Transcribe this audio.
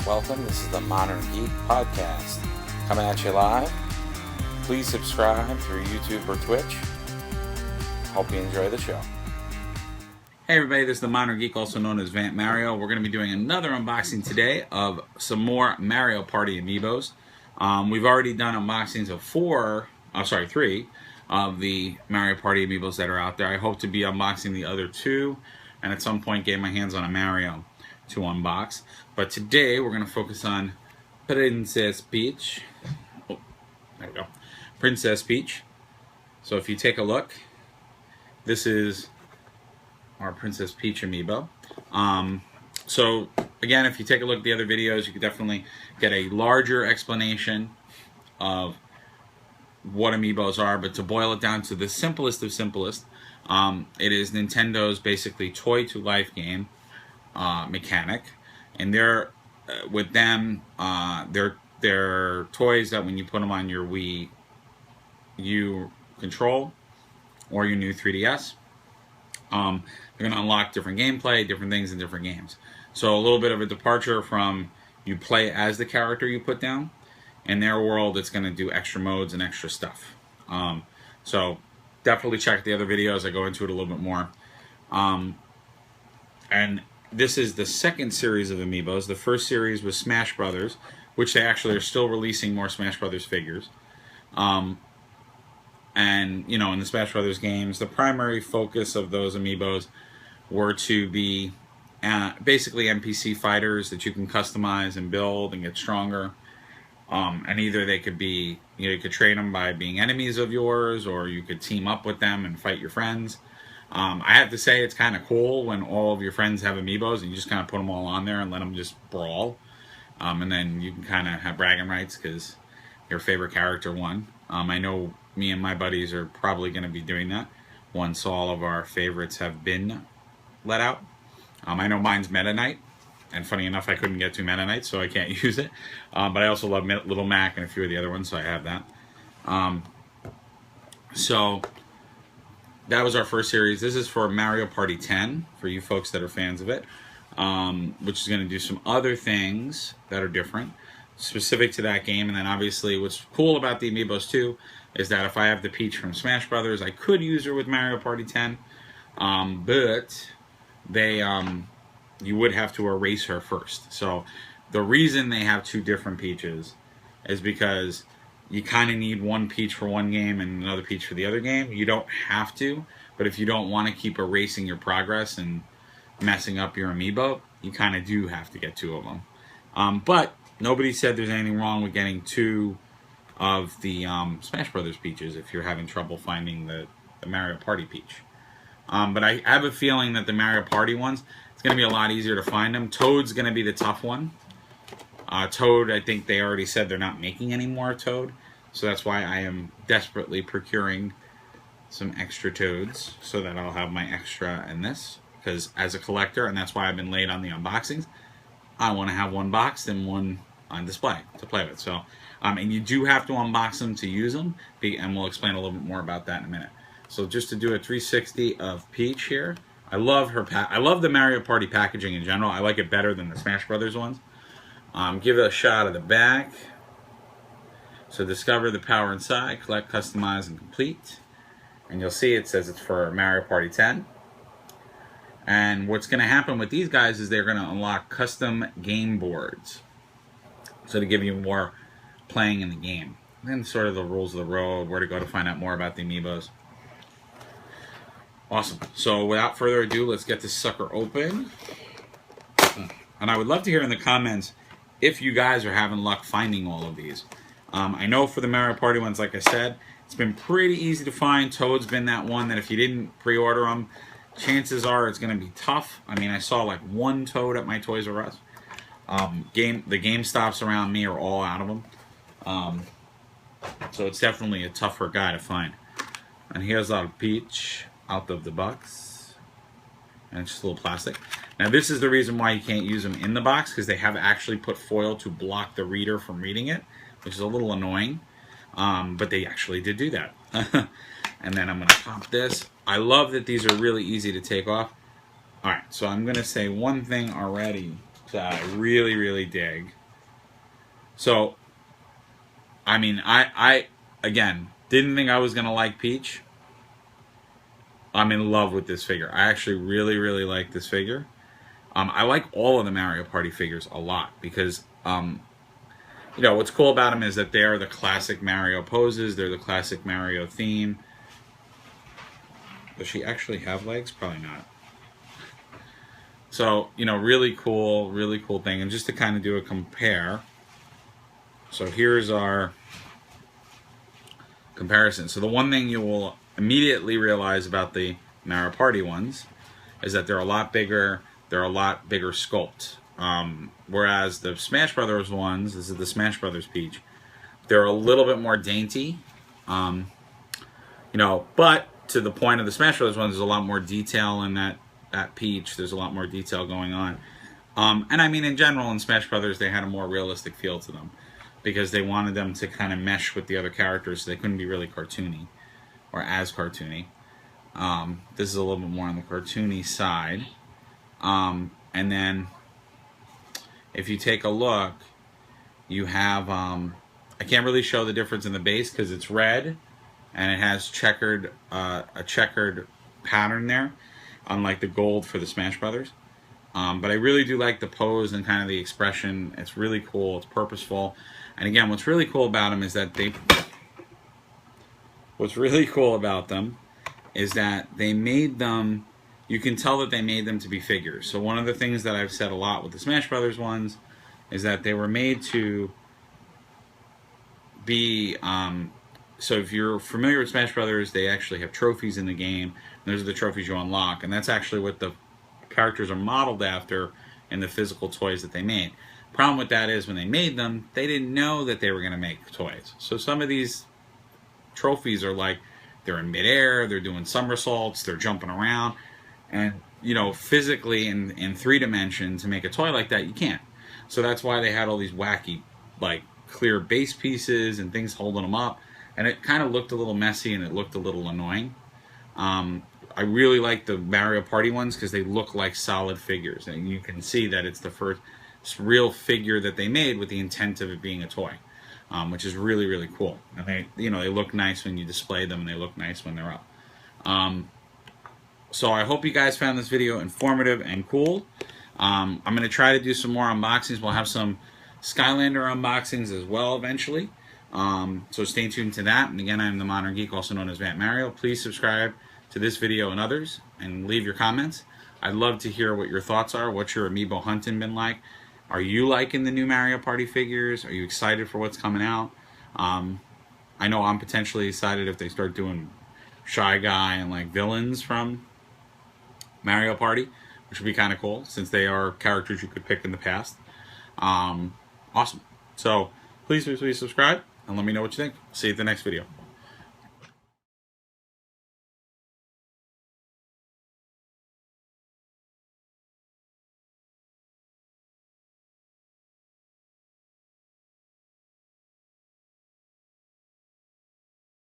welcome. This is the Modern Geek Podcast, coming at you live. Please subscribe through YouTube or Twitch. Hope you enjoy the show. Hey everybody, this is the Modern Geek, also known as Vamp Mario. We're going to be doing another unboxing today of some more Mario Party Amiibos. We've already done unboxings of three of the Mario Party Amiibos that are out there. I hope to be unboxing the other two, and at some point get my hands on a Mario to unbox. But today we're going to focus on Princess Peach. Oh, there we go. Princess Peach. So if you take a look, this is our Princess Peach Amiibo. So again, if you take a look at the other videos, you could definitely get a larger explanation of what Amiibos are, but to boil it down to the simplest of simplest, it is Nintendo's basically toy-to-life game mechanic, and they're with them, they're toys that when you put them on your Wii U control or your new 3DS, they're going to unlock different gameplay, different things in different games. So a little bit of a departure from you play as the character you put down. In their world, it's going to do extra modes and extra stuff. So definitely check the other videos. I go into it a little bit more. And this is the second series of Amiibos. The first series was Smash Brothers, which they actually are still releasing more Smash Brothers figures. And, you know, in the Smash Brothers games, the primary focus of those Amiibos were to be basically NPC fighters that you can customize and build and get stronger. And either they could be, you could train them by being enemies of yours, or you could team up with them and fight your friends. I have to say it's kind of cool when all of your friends have Amiibos and you just kind of put them all on there and let them just brawl. And then you can kind of have bragging rights because your favorite character won. I know me and my buddies are probably going to be doing that once all of our favorites have been let out. I know mine's Meta Knight, and funny enough, I couldn't get to Meta Knight, so I can't use it. But I also love Little Mac and a few of the other ones, so I have that. So that was our first series. This is for Mario Party 10, for you folks that are fans of it, which is going to do some other things that are different, specific to that game. And then obviously what's cool about the Amiibos too is that if I have the Peach from Smash Brothers, I could use her with Mario Party 10, but you would have to erase her first. So the reason they have two different Peaches is because you kind of need one Peach for one game and another Peach for the other game. You don't have to, but if you don't want to keep erasing your progress and messing up your Amiibo, you kind of do have to get two of them. But nobody said there's anything wrong with getting two of the Smash Brothers Peaches if you're having trouble finding the Mario Party Peach. But I have a feeling that the Mario Party ones, it's going to be a lot easier to find them. Toad's going to be the tough one. Toad, I think they already said they're not making any more Toad. So that's why I am desperately procuring some extra Toads so that I'll have my extra in this. Because as a collector, and that's why I've been late on the unboxings, I want to have one boxed and one on display to play with. So, and you do have to unbox them to use them, and we'll explain a little bit more about that in a minute. So just to do a 360 of Peach here. I love her. I love the Mario Party packaging in general. I like it better than the Smash Brothers ones. Give it a shot of the back. So discover the power inside, collect, customize, and complete. And you'll see it says it's for Mario Party 10. And what's going to happen with these guys is they're going to unlock custom game boards. So to give you more playing in the game. And sort of the rules of the road, where to go to find out more about the Amiibos. Awesome. So without further ado, let's get this sucker open. And I would love to hear in the comments if you guys are having luck finding all of these. I know for the Mario Party ones, like I said, it's been pretty easy to find. Toad's been that one that if you didn't pre-order them, chances are it's going to be tough. I mean, I saw like one Toad at my Toys R Us. The GameStops around me are all out of them. So it's definitely a tougher guy to find. And here's our Peach out of the box, and it's just a little plastic. Now this is the reason why you can't use them in the box, because they have actually put foil to block the reader from reading it, which is a little annoying, but they actually did do that. And then I'm going to pop this. I love that these are really easy to take off. Alright, so I'm going to say one thing already that I really, really dig. So, I mean, I again, didn't think I was going to like Peach. I'm in love with this figure. I actually really, really like this figure. I like all of the Mario Party figures a lot because, you know, what's cool about them is that they are the classic Mario poses. They're the classic Mario theme. Does she actually have legs? Probably not. So, you know, really cool thing. And just to kind of do a compare. So here's our comparison. So the one thing you will immediately realize about the Mario Party ones is that they're a lot bigger. They're a lot bigger sculpt. Whereas the Smash Brothers ones, this is the Smash Brothers Peach, they're a little bit more dainty. You know, but to the point of the Smash Brothers ones, there's a lot more detail in that Peach. There's a lot more detail going on. And I mean, in general, in Smash Brothers, they had a more realistic feel to them because they wanted them to kind of mesh with the other characters, so they couldn't be really cartoony or as cartoony. This is a little bit more on the cartoony side. And then if you take a look, you have, I can't really show the difference in the base because it's red and it has checkered, a checkered pattern there, unlike the gold for the Smash Brothers. But I really do like the pose and kind of the expression. It's really cool. It's purposeful. And again, what's really cool about them is that they made them, you can tell that they made them to be figures. So one of the things that I've said a lot with the Smash Brothers ones is that they were made to be, so if you're familiar with Smash Brothers, they actually have trophies in the game. Those are the trophies you unlock. And that's actually what the characters are modeled after in the physical toys that they made. Problem with that is when they made them, they didn't know that they were going to make toys. So some of these trophies are like, they're in midair, they're doing somersaults, they're jumping around. And, you know, physically in 3 dimensions to make a toy like that, you can't. So that's why they had all these wacky, like, clear base pieces and things holding them up. And it kind of looked a little messy and it looked a little annoying. I really like the Mario Party ones because they look like solid figures. And you can see that it's the first real figure that they made with the intent of it being a toy. Which is really, really cool. And they, you know, they look nice when you display them and they look nice when they're up. So I hope you guys found this video informative and cool. I'm going to try to do some more unboxings. We'll have some Skylander unboxings as well eventually. So stay tuned to that. And again, I'm the Modern Geek, also known as Matt Mario. Please subscribe to this video and others and leave your comments. I'd love to hear what your thoughts are. What's your Amiibo hunting been like? Are you liking the new Mario Party figures? Are you excited for what's coming out? I know I'm potentially excited if they start doing Shy Guy and like villains from Mario Party, which would be kind of cool since they are characters you could pick in the past. Awesome. So please subscribe and let me know what you think. See you at the next video.